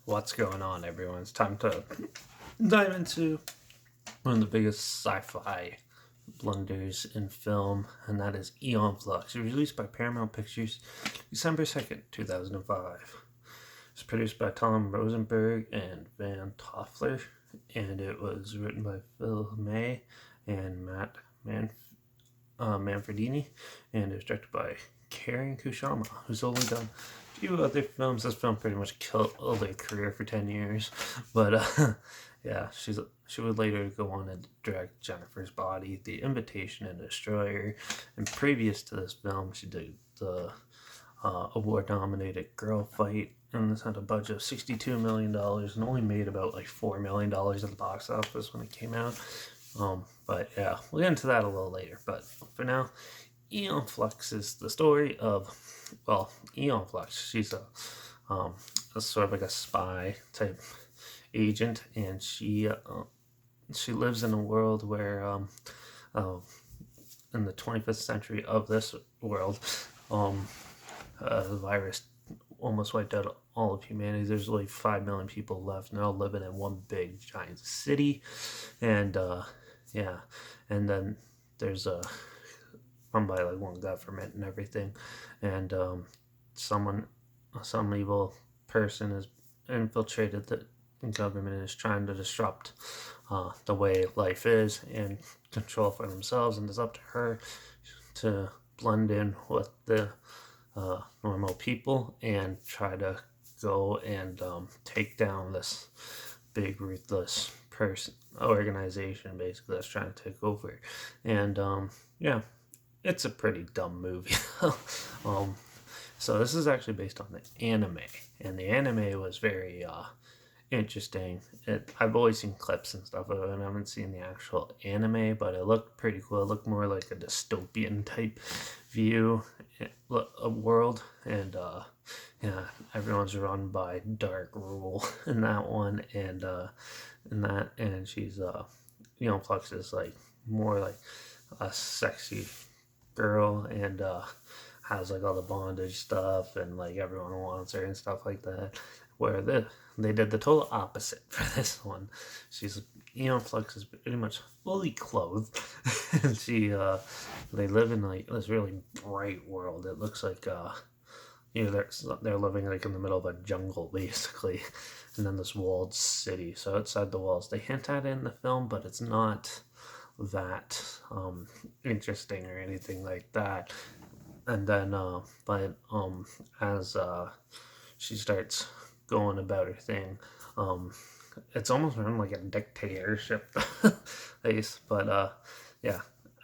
What's going on, everyone? It's time to dive into one of the biggest sci-fi blunders in film, and that is Aeon Flux. It was released by Paramount Pictures December 2nd, 2005. It's produced by Tom Rosenberg and Van Toffler, and it was written by Phil May and Matt Manfredini, and it was directed by Karen Kusama, who's only done a few other films. This film pretty much killed her career for 10 years, but yeah, she would later go on and direct Jennifer's Body, The Invitation, and Destroyer. And previous to this film, she did the award-nominated Girl Fight, and this had a budget of $62 million and only made about like $4 million at the box office when it came out. But yeah, we'll get into that a little later. But for now, Aeon Flux is the story of, Aeon Flux. She's a sort of like a spy type agent, and she lives in a world where in the 25th century of this world, the virus almost wiped out all of humanity. There's only 5 million people left, and they're all living in one big giant city, and and then there's run by like one government and everything, and some evil person has infiltrated the government and is trying to disrupt the way life is and control for themselves, and it's up to her to blend in with the normal people and try to go and take down this big ruthless organization basically that's trying to take over. And it's a pretty dumb movie. So this is actually based on the anime, and the anime was very interesting. I've always seen clips and stuff of it, and I haven't seen the actual anime, but it looked pretty cool. It looked more like a dystopian type view of world, and everyone's run by dark rule in that one, and she's Flux is like more like a sexy girl, and has like all the bondage stuff, and like everyone wants her and stuff like that. Where they did the total opposite for this one. Aeon Flux is pretty much fully clothed, and they live in like this really bright world. It looks like they're living like in the middle of a jungle basically, and then this walled city. So outside the walls, they hint at it in the film, but it's not that interesting or anything like that. And then as she starts going about her thing, it's almost run like a dictatorship place. But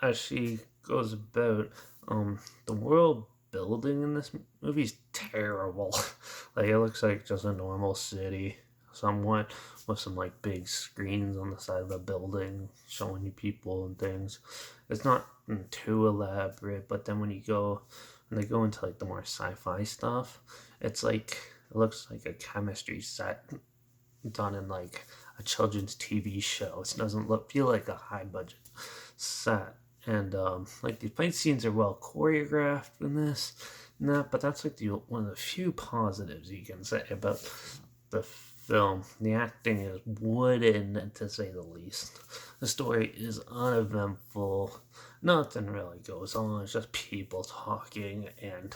as she goes about, the world building in this movie is terrible. Like, it looks like just a normal city somewhat, with some like big screens on the side of a building showing you people and things. It's not too elaborate, but then when they go into like the more sci-fi stuff, it looks like a chemistry set done in like a children's TV show. It doesn't feel like a high budget set, and like the fight scenes are well choreographed in this and that, but that's like one of the few positives you can say about the film. The acting is wooden, to say the least. The story is uneventful. Nothing really goes on. It's just people talking and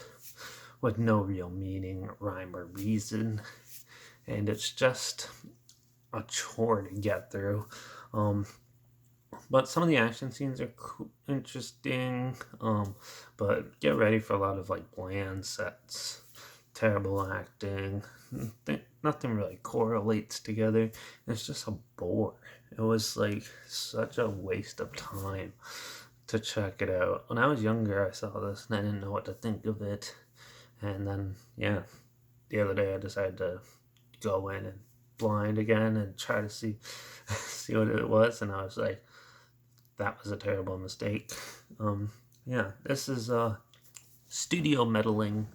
with no real meaning, rhyme, or reason. And it's just a chore to get through. But some of the action scenes are interesting. But get ready for a lot of like bland sets, terrible acting. Nothing really correlates together. It's just a bore. It was like such a waste of time to check it out. When I was younger, I saw this and I didn't know what to think of it. And then, the other day I decided to go in and blind again and try to see what it was. And I was like, that was a terrible mistake. This is studio meddling,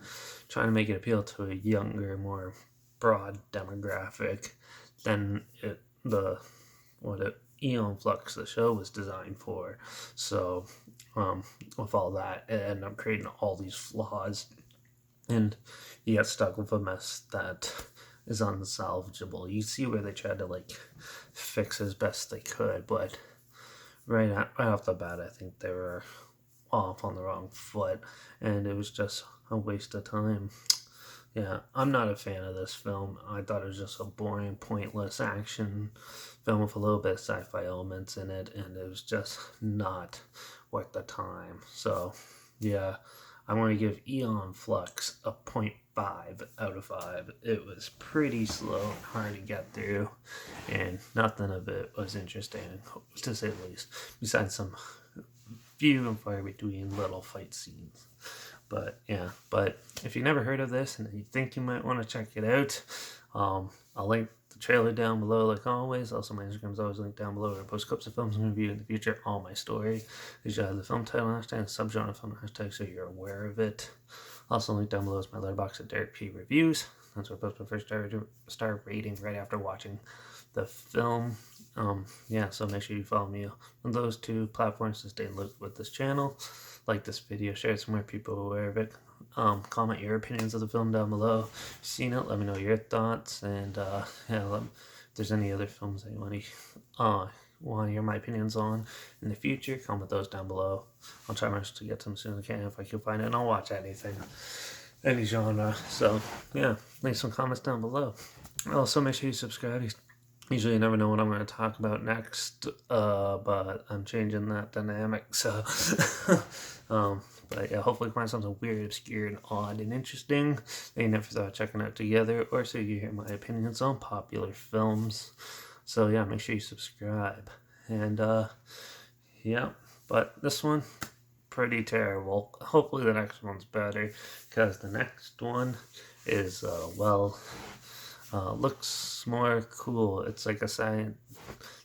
trying to make it appeal to a younger, more broad demographic than Aeon Flux, the show, was designed for. So with all that, it ended up creating all these flaws, and you get stuck with a mess that is unsalvageable. You see where they tried to like fix as best they could, but right off the bat, I think they were off on the wrong foot, and it was just a waste of time. Yeah, I'm not a fan of this film. I thought it was just a boring, pointless action film with a little bit of sci-fi elements in it, and it was just not worth the time. So, yeah, I'm going to give Aeon Flux a point 0.5 out of 5. It was pretty slow and hard to get through, and nothing of it was interesting, to say the least, besides some few and far between little fight scenes. But yeah, but if you never heard of this and you think you might want to check it out, I'll link the trailer down below like always. Also, my Instagram is always linked down below where I post clips of films and review in the future. All my story is have the film title hashtag and subgenre film hashtag so you're aware of it. Also, linked down below is my Letterbox at Derek P Reviews. That's where I post my first star rating right after watching the film. Yeah, so make sure you follow me on those two platforms to stay in loop with this channel. Like this video, share it so more people are aware of it. Comment your opinions of the film down below. If you've seen it, let me know your thoughts, and yeah, if there's any other films that you want to hear my opinions on in the future, comment those down below. I'll try my best to get to them as soon as I can if I can find it, and I'll watch anything, any genre. So yeah, leave some comments down below. Also, make sure you subscribe. Usually you never know what I'm going to talk about next, but I'm changing that dynamic, so, but yeah, hopefully find something weird, obscure, and odd, and interesting that you never thought checking out together, or so you hear my opinions on popular films. So yeah, make sure you subscribe, and yeah, but this one, pretty terrible. Hopefully the next one's better, because the next one is, looks more cool. It's like it's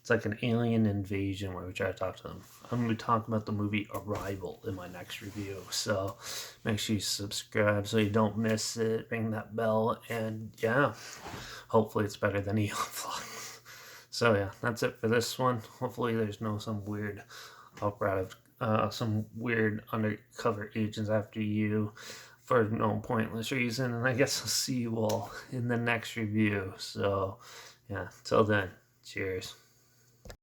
like an alien invasion where we try to talk to them. I'm going to be talking about the movie Arrival in my next review, so make sure you subscribe so you don't miss it. Ring that bell, and yeah, hopefully it's better than Aeon Flux. So yeah, that's it for this one. Hopefully there's some weird some weird undercover agents after you for no pointless reason, and I guess I'll see you all in the next review. So yeah, till then, cheers.